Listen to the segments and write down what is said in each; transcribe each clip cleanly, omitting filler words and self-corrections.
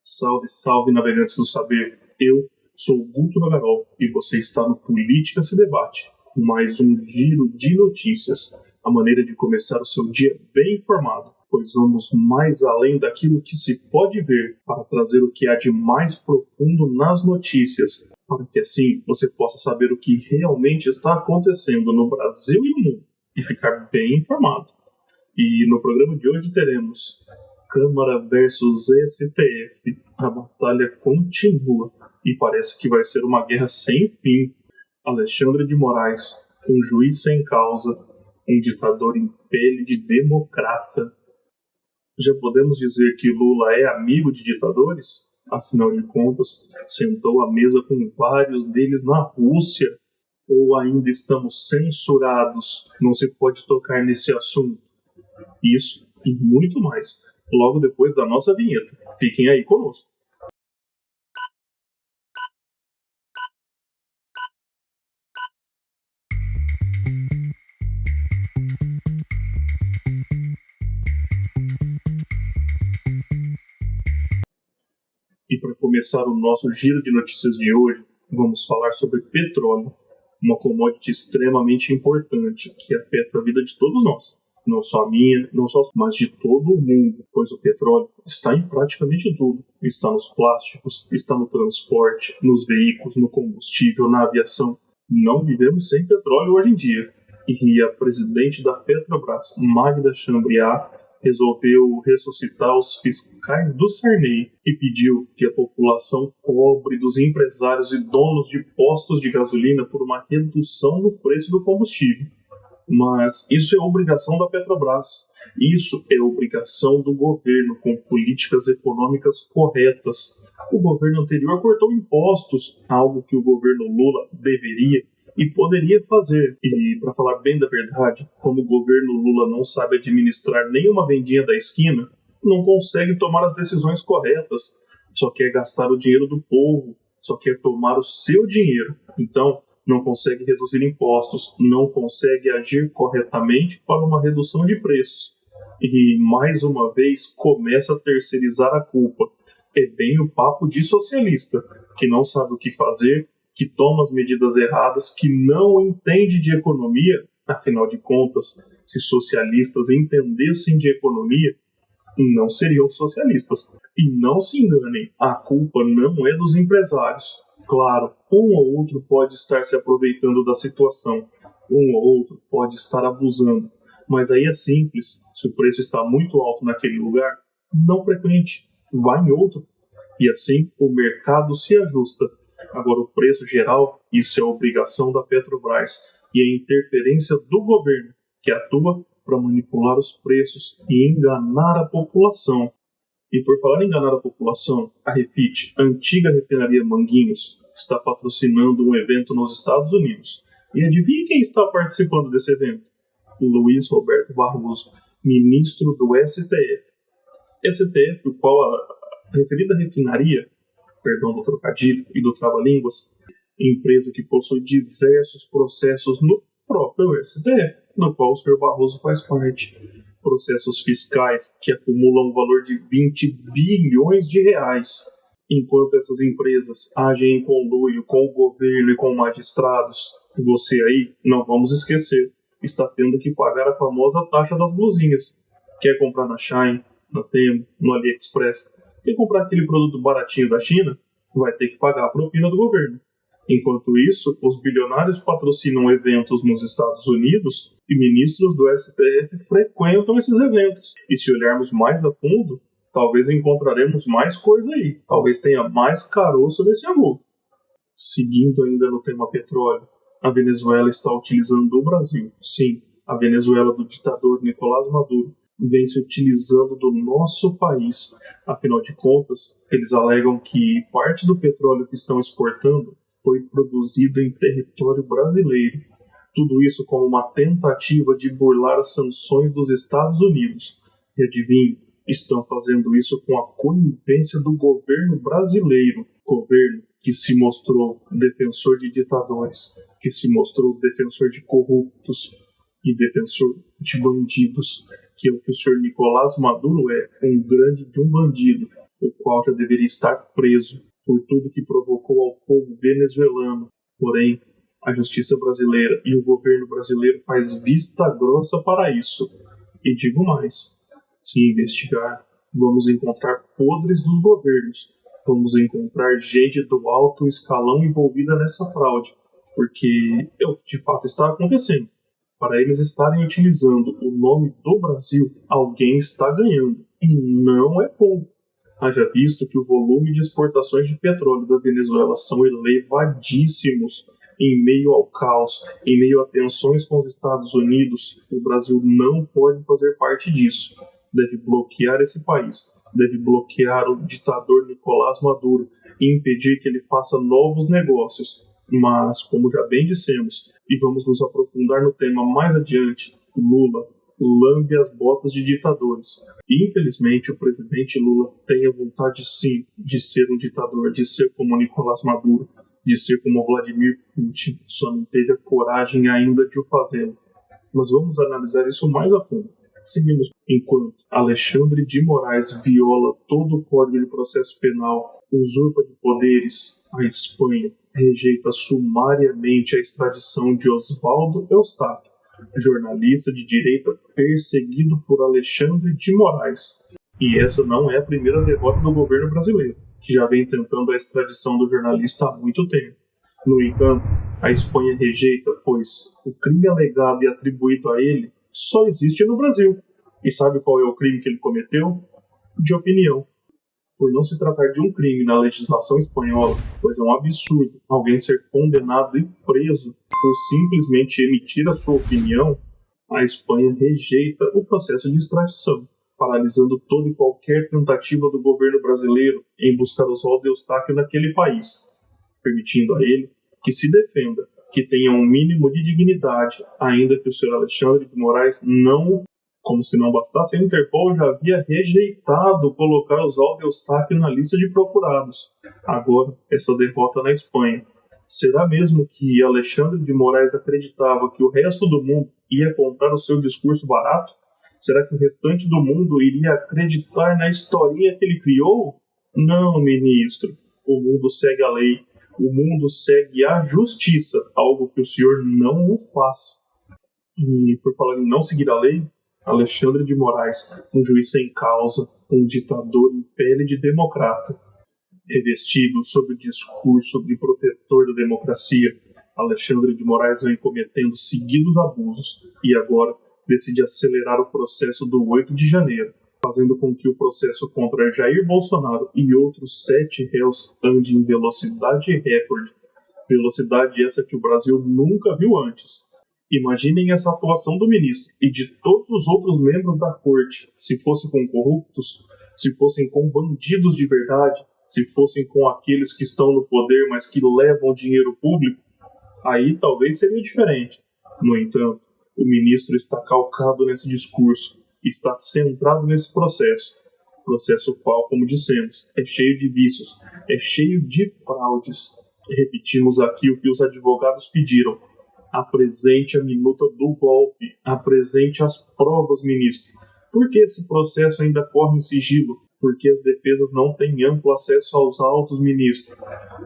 Salve, salve, navegantes do saber. Eu sou o Guto Nagarol e você está no Política se Debate, mais um giro de notícias, a maneira de começar o seu dia bem informado, pois vamos mais além daquilo que se pode ver para trazer o que há de mais profundo nas notícias, para que assim você possa saber o que realmente está acontecendo no Brasil e no mundo e ficar bem informado. E no programa de hoje teremos Câmara versus STF. A batalha continua e parece que vai ser uma guerra sem fim. Alexandre de Moraes, um juiz sem causa, um ditador em pele de democrata. Já podemos dizer que Lula é amigo de ditadores? Afinal de contas, sentou à mesa com vários deles na Rússia. Ou ainda estamos censurados? Não se pode tocar nesse assunto. Isso e muito mais, logo depois da nossa vinheta. Fiquem aí conosco. E para começar o nosso giro de notícias de hoje, vamos falar sobre petróleo, uma commodity extremamente importante que afeta a vida de todos nós. Não só a minha, não só, mas de todo o mundo, pois o petróleo está em praticamente tudo. Está nos plásticos, está no transporte, nos veículos, no combustível, na aviação. Não vivemos sem petróleo hoje em dia. E a presidente da Petrobras, Magda Chambriard, resolveu ressuscitar os fiscais do Sarney e pediu que a população cobre dos empresários e donos de postos de gasolina por uma redução no preço do combustível. Mas isso é obrigação da Petrobras. Isso é obrigação do governo, com políticas econômicas corretas. O governo anterior cortou impostos, algo que o governo Lula deveria e poderia fazer. E, para falar bem da verdade, como o governo Lula não sabe administrar nenhuma vendinha da esquina, não consegue tomar as decisões corretas, só quer gastar o dinheiro do povo, só quer tomar o seu dinheiro. Então, não consegue reduzir impostos, não consegue agir corretamente para uma redução de preços. E, mais uma vez, começa a terceirizar a culpa. É bem o papo de socialista, que não sabe o que fazer, que toma as medidas erradas, que não entende de economia. Afinal de contas, se socialistas entendessem de economia, não seriam socialistas. E não se enganem, a culpa não é dos empresários. Claro, um ou outro pode estar se aproveitando da situação, um ou outro pode estar abusando, mas aí é simples, se o preço está muito alto naquele lugar, não frequente, vá em outro, e assim o mercado se ajusta. Agora o preço geral, isso é obrigação da Petrobras, e a interferência do governo, que atua para manipular os preços e enganar a população. E por falar em enganar a população, a Refit, a antiga refinaria Manguinhos, está patrocinando um evento nos Estados Unidos. E adivinhe quem está participando desse evento? Luiz Roberto Barroso, ministro do STF. STF, o qual a referida refinaria, perdão do trocadilho e do trava-línguas, empresa que possui diversos processos no próprio STF, no qual o Sr. Barroso faz parte. Processos fiscais que acumulam um valor de 20 bilhões de reais. Enquanto essas empresas agem em conluio com o governo e com magistrados, você aí, não vamos esquecer, está tendo que pagar a famosa taxa das blusinhas. Quer comprar na Shein, na Temu, no AliExpress, quer comprar aquele produto baratinho da China, vai ter que pagar a propina do governo. Enquanto isso, os bilionários patrocinam eventos nos Estados Unidos e ministros do STF frequentam esses eventos. E se olharmos mais a fundo, talvez encontraremos mais coisa aí. Talvez tenha mais caroço nesse angu. Seguindo ainda no tema petróleo, a Venezuela está utilizando o Brasil. Sim, a Venezuela do ditador Nicolás Maduro vem se utilizando do nosso país. Afinal de contas, eles alegam que parte do petróleo que estão exportando foi produzido em território brasileiro. Tudo isso como uma tentativa de burlar as sanções dos Estados Unidos. E adivinhe, estão fazendo isso com a conivência do governo brasileiro. Governo que se mostrou defensor de ditadores, que se mostrou defensor de corruptos e defensor de bandidos, que é o que o senhor Nicolás Maduro é, um grande de um bandido. o qual já deveria estar preso por tudo que provocou ao povo venezuelano. Porém, a justiça brasileira e o governo brasileiro faz vista grossa para isso. E digo mais, se investigar, vamos encontrar podres dos governos, vamos encontrar gente do alto escalão envolvida nessa fraude, porque é o que de fato está acontecendo. Para eles estarem utilizando o nome do Brasil, alguém está ganhando, e não é pouco. Haja visto que o volume de exportações de petróleo da Venezuela são elevadíssimos. Em meio ao caos, em meio a tensões com os Estados Unidos, o Brasil não pode fazer parte disso. Deve bloquear esse país, deve bloquear o ditador Nicolás Maduro e impedir que ele faça novos negócios. Mas, como já bem dissemos, e vamos nos aprofundar no tema mais adiante, Lula lambe as botas de ditadores. Infelizmente, o presidente Lula tem a vontade sim de ser um ditador, de ser como Nicolás Maduro, de ser como Vladimir Putin, só não teve a coragem ainda de o fazer. Mas vamos analisar isso mais a fundo. Seguimos. Enquanto Alexandre de Moraes viola todo o Código de Processo Penal, usurpa de poderes, a Espanha rejeita sumariamente a extradição de Oswaldo Eustáquio, jornalista de direita perseguido por Alexandre de Moraes. E essa não é a primeira derrota do governo brasileiro, que já vem tentando a extradição do jornalista há muito tempo. No entanto, a Espanha rejeita, pois o crime alegado e atribuído a ele só existe no Brasil. E sabe qual é o crime que ele cometeu? De opinião. Por não se tratar de um crime na legislação espanhola, pois é um absurdo alguém ser condenado e preso por simplesmente emitir a sua opinião, a Espanha rejeita o processo de extradição, paralisando toda e qualquer tentativa do governo brasileiro em buscar Oswaldo Eustáquio naquele país, permitindo a ele que se defenda, que tenha um mínimo de dignidade, ainda que o Sr. Alexandre de Moraes não, como se não bastasse, a Interpol já havia rejeitado colocar Oswaldo Eustáquio na lista de procurados. Agora, essa derrota na Espanha. Será mesmo que Alexandre de Moraes acreditava que o resto do mundo ia comprar o seu discurso barato? Será que o restante do mundo iria acreditar na historinha que ele criou? Não, ministro. O mundo segue a lei. O mundo segue a justiça, algo que o senhor não o faz. E por falar em não seguir a lei, Alexandre de Moraes, um juiz sem causa, um ditador em pele de democrata, revestido sob o discurso de protetor da democracia, Alexandre de Moraes vem cometendo seguidos abusos e agora decide acelerar o processo do 8 de janeiro, fazendo com que o processo contra Jair Bolsonaro e outros 7 réus ande em velocidade recorde. Velocidade essa que o Brasil nunca viu antes. Imaginem essa atuação do ministro e de todos os outros membros da corte, se fosse com corruptos, se fossem com bandidos de verdade, se fossem com aqueles que estão no poder, mas que levam dinheiro público, aí talvez seria diferente. No entanto, o ministro está calcado nesse discurso, está centrado nesse processo. Processo qual, como dissemos, é cheio de vícios, é cheio de fraudes. Repetimos aqui o que os advogados pediram. Apresente a minuta do golpe, apresente as provas, ministro. Por que esse processo ainda corre em sigilo? Porque as defesas não têm amplo acesso aos autos, ministro.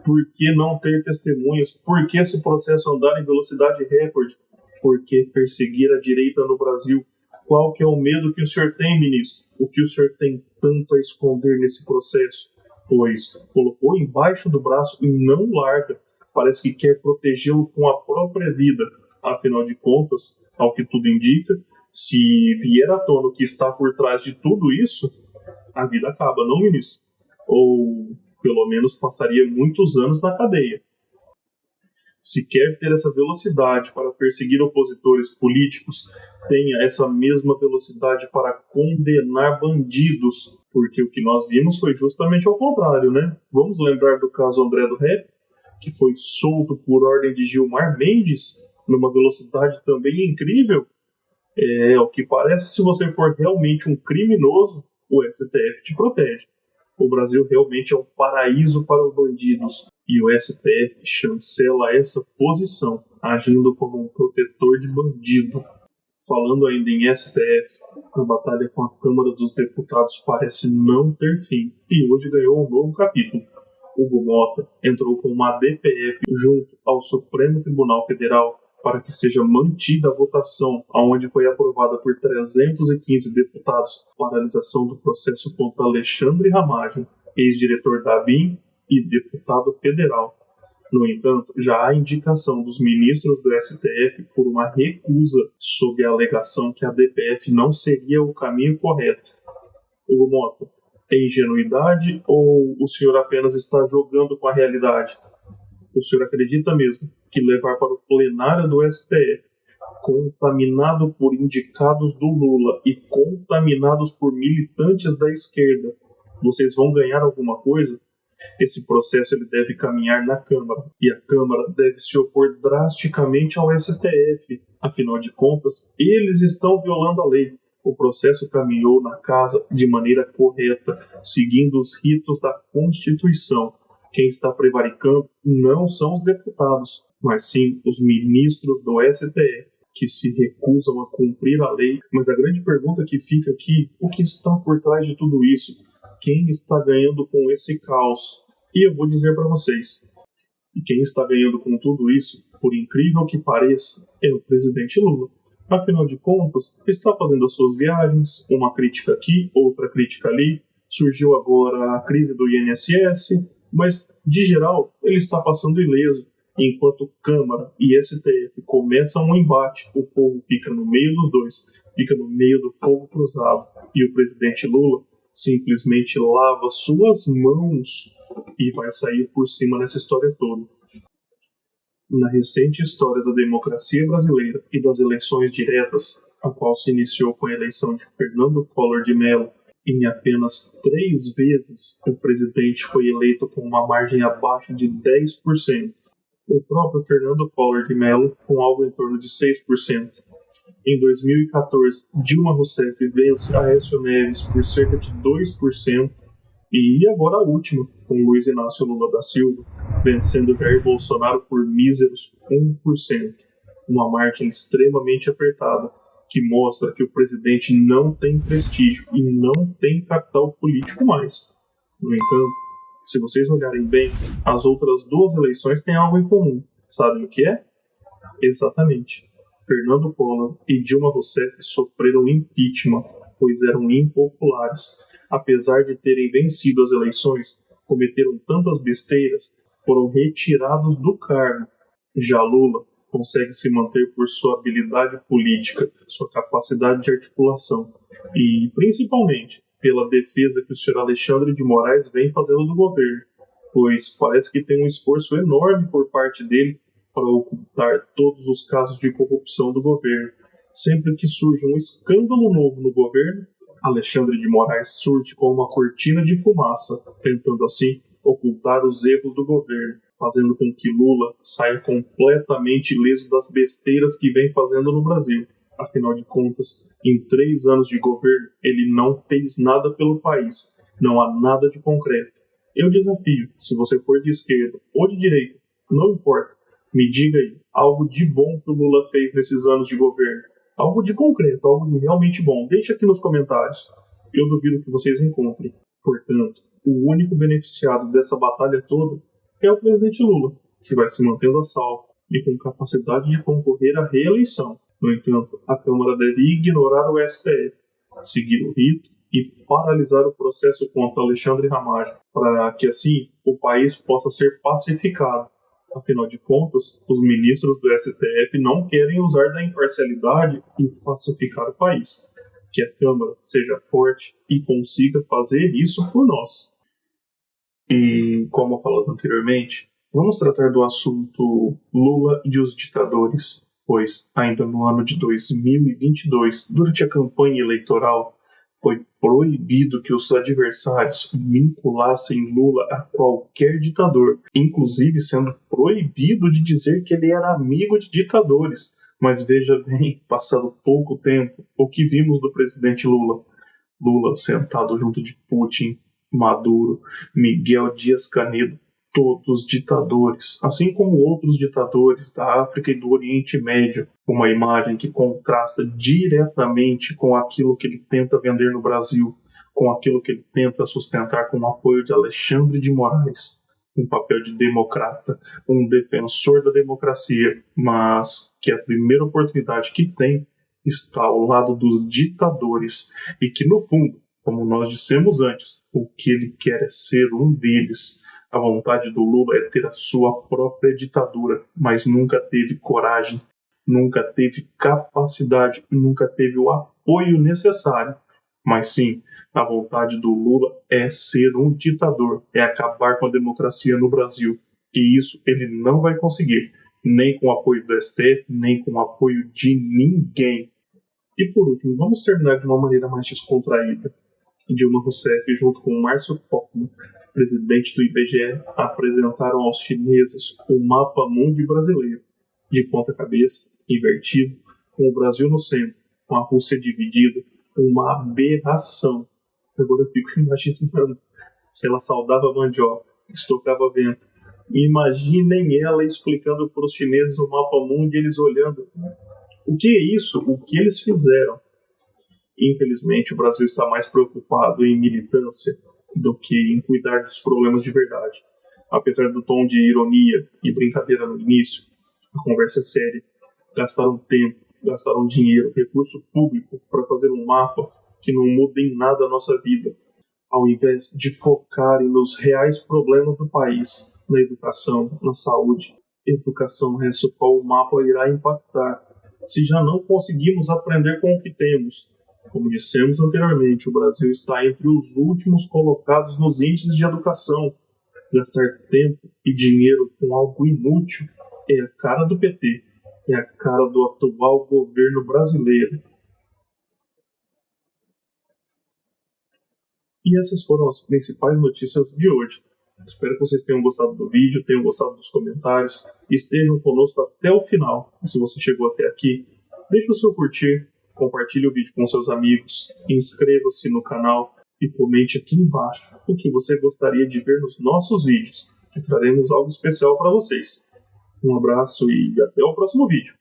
Por que não ter testemunhas? Por que esse processo andar em velocidade recorde? Por que perseguir a direita no Brasil? Qual que é o medo que o senhor tem, ministro? O que o senhor tem tanto a esconder nesse processo? Pois colocou embaixo do braço e não larga. Parece que quer protegê-lo com a própria vida. Afinal de contas, ao que tudo indica, se vier à tona o que está por trás de tudo isso, a vida acaba, não, ministro? Ou, pelo menos, passaria muitos anos na cadeia. Se quer ter essa velocidade para perseguir opositores políticos, tenha essa mesma velocidade para condenar bandidos, porque o que nós vimos foi justamente ao contrário, né? Vamos lembrar do caso André do Rep, que foi solto por ordem de Gilmar Mendes, numa velocidade também incrível. O que parece, se você for realmente um criminoso, o STF te protege. O Brasil realmente é um paraíso para os bandidos, e o STF chancela essa posição, agindo como um protetor de bandido. Falando ainda em STF, a batalha com a Câmara dos Deputados parece não ter fim e hoje ganhou um novo capítulo. Hugo Mota entrou com uma DPF junto ao Supremo Tribunal Federal para que seja mantida a votação, onde foi aprovada por 315 deputados, a paralisação do processo contra Alexandre Ramagem, ex-diretor da ABIN e deputado federal. No entanto, já há indicação dos ministros do STF por uma recusa sob a alegação que a DPF não seria o caminho correto. Hugo Mota, é ingenuidade ou o senhor apenas está jogando com a realidade? O senhor acredita mesmo que levar para o plenário do STF, contaminado por indicados do Lula e contaminados por militantes da esquerda, vocês vão ganhar alguma coisa? Esse processo ele deve caminhar na Câmara, e a Câmara deve se opor drasticamente ao STF. Afinal de contas, eles estão violando a lei. O processo caminhou na Casa de maneira correta, seguindo os ritos da Constituição. Quem está prevaricando não são os deputados, mas sim os ministros do STF, que se recusam a cumprir a lei. Mas a grande pergunta que fica aqui, o que está por trás de tudo isso? Quem está ganhando com esse caos? E eu vou dizer para vocês, quem está ganhando com tudo isso, por incrível que pareça, é o presidente Lula. Afinal de contas, está fazendo as suas viagens, uma crítica aqui, outra crítica ali, surgiu agora a crise do INSS, mas, de geral, ele está passando ileso. Enquanto Câmara e STF começam um embate, o povo fica no meio dos dois, fica no meio do fogo cruzado, e o presidente Lula simplesmente lava suas mãos e vai sair por cima nessa história toda. Na recente história da democracia brasileira e das eleições diretas, a qual se iniciou com a eleição de Fernando Collor de Mello, em apenas 3 vezes o presidente foi eleito com uma margem abaixo de 10%. O próprio Fernando Collor de Mello com algo em torno de 6%. Em 2014, Dilma Rousseff vence Aécio Neves por cerca de 2%, e agora a última, com Luiz Inácio Lula da Silva, vencendo Jair Bolsonaro por míseros 1%. Uma margem extremamente apertada, que mostra que o presidente não tem prestígio e não tem capital político mais. No entanto, se vocês olharem bem, as outras 2 eleições têm algo em comum. Sabem o que é? Exatamente. Fernando Collor e Dilma Rousseff sofreram impeachment, pois eram impopulares. Apesar de terem vencido as eleições, cometeram tantas besteiras, foram retirados do cargo. Já Lula consegue se manter por sua habilidade política, sua capacidade de articulação e, principalmente, pela defesa que o senhor Alexandre de Moraes vem fazendo do governo, pois parece que tem um esforço enorme por parte dele para ocultar todos os casos de corrupção do governo. Sempre que surge um escândalo novo no governo, Alexandre de Moraes surge com uma cortina de fumaça, tentando assim ocultar os erros do governo, fazendo com que Lula saia completamente ileso das besteiras que vem fazendo no Brasil. Afinal de contas, em 3 anos de governo, ele não fez nada pelo país. Não há nada de concreto. Eu desafio, se você for de esquerda ou de direita, não importa, me diga aí, algo de bom que o Lula fez nesses anos de governo. Algo de concreto, algo de realmente bom. Deixa aqui nos comentários. Eu duvido que vocês encontrem. Portanto, o único beneficiado dessa batalha toda é o presidente Lula, que vai se mantendo a salvo e com capacidade de concorrer à reeleição. No entanto, a Câmara deve ignorar o STF, seguir o rito e paralisar o processo contra Alexandre Ramagem, para que assim o país possa ser pacificado. Afinal de contas, os ministros do STF não querem usar da imparcialidade e pacificar o país. Que a Câmara seja forte e consiga fazer isso por nós. E, como falado anteriormente, vamos tratar do assunto Lula e os ditadores, pois, ainda no ano de 2022, durante a campanha eleitoral, foi proibido que os adversários vinculassem Lula a qualquer ditador, inclusive sendo proibido de dizer que ele era amigo de ditadores. Mas veja bem, passado pouco tempo, o que vimos do presidente Lula? Lula sentado junto de Putin, Maduro, Miguel Dias-Canel, todos ditadores, assim como outros ditadores da África e do Oriente Médio, uma imagem que contrasta diretamente com aquilo que ele tenta vender no Brasil, com aquilo que ele tenta sustentar com o apoio de Alexandre de Moraes, um papel de democrata, um defensor da democracia, mas que a primeira oportunidade que tem está ao lado dos ditadores e que, no fundo, como nós dissemos antes, o que ele quer é ser um deles. A vontade do Lula é ter a sua própria ditadura, mas nunca teve coragem, nunca teve capacidade, nunca teve o apoio necessário. Mas sim, a vontade do Lula é ser um ditador, é acabar com a democracia no Brasil. E isso ele não vai conseguir, nem com o apoio do STF, nem com o apoio de ninguém. E por último, vamos terminar de uma maneira mais descontraída. Dilma Rousseff, junto com Márcio Topman, presidente do IBGE, apresentaram aos chineses o mapa mundi brasileiro, de ponta cabeça, invertido, com o Brasil no centro, com a Rússia dividida, uma aberração. Agora eu fico imaginando se ela saudava a mandioca, estocava vento. Imaginem ela explicando para os chineses o mapa mundi, eles olhando. O que é isso? O que eles fizeram? Infelizmente, o Brasil está mais preocupado em militância do que em cuidar dos problemas de verdade. Apesar do tom de ironia e brincadeira no início, a conversa é séria. Gastaram tempo, gastaram dinheiro, recurso público para fazer um mapa que não muda em nada a nossa vida, ao invés de focarem nos reais problemas do país, na educação, na saúde. Educação é essa qual o mapa irá impactar. Se já não conseguimos aprender com o que temos, como dissemos anteriormente, o Brasil está entre os últimos colocados nos índices de educação. Gastar tempo e dinheiro com algo inútil é a cara do PT, é a cara do atual governo brasileiro. E essas foram as principais notícias de hoje. Espero que vocês tenham gostado do vídeo, tenham gostado dos comentários e estejam conosco até o final. E se você chegou até aqui, deixe o seu curtir, compartilhe o vídeo com seus amigos, inscreva-se no canal e comente aqui embaixo o que você gostaria de ver nos nossos vídeos, que traremos algo especial para vocês. Um abraço e até o próximo vídeo.